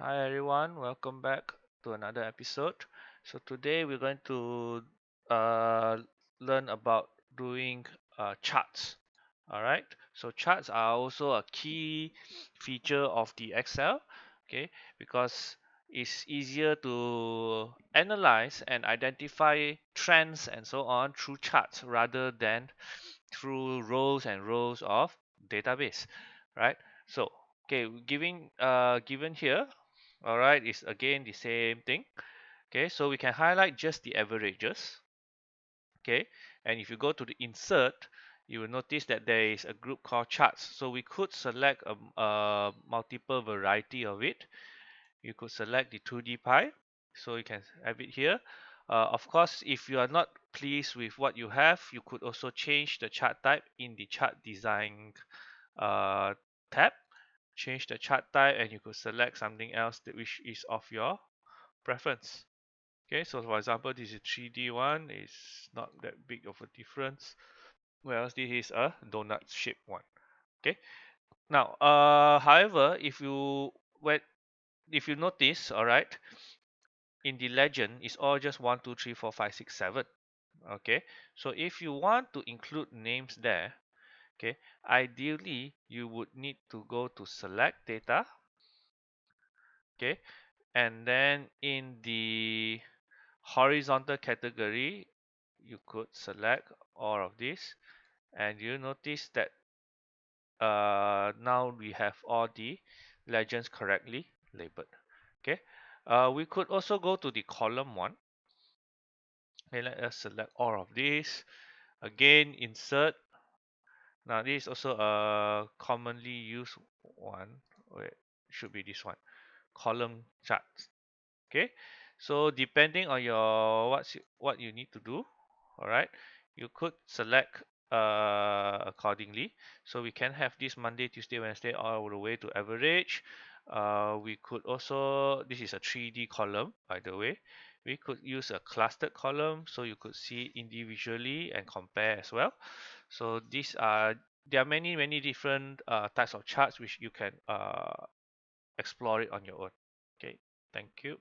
Hi everyone, welcome back to another episode. So today we're going to uh, learn about doing charts. All right. So charts are also a key feature of the Excel, okay, because it's easier to analyze and identify trends and so on through charts rather than through rows and rows of database, right? So okay, given here, all right, is again the same thing. Okay, so we can highlight just the averages. Okay, and if you go to the insert, you will notice that there is a group called charts. So we could select a multiple variety of it. You could select the 2D pie, so you can have it here. Of course, if you are not pleased with what you have, you could also change the chart type in the chart design uh, tab. Change the chart type and you could select something else which is of your preference. Okay, so for example, this is 3D one, it's not that big of a difference. Whereas this is a donut shaped one. Okay. Now, however, if you notice, all right, in the legend, it's all just 1, 2, 3, 4, 5, 6, 7. Okay. So if you want to include names there, okay, ideally you would need to go to select data. Okay, and then in the horizontal category, you could select all of this, and you notice that now we have all the legends correctly labeled. Okay, we could also go to the column one. Okay, let us select all of these. Again, insert. Now this is also a commonly used one. Wait, should be this one. Column charts. Okay, so depending on your what you need to do, all right, you could select accordingly. So we can have this Monday, Tuesday, Wednesday all the way to average. We could also, this is a 3D column, by the way. We could use a clustered column so you could see individually and compare as well. So these are, there are many different types of charts which you can explore it on your own. Okay, thank you.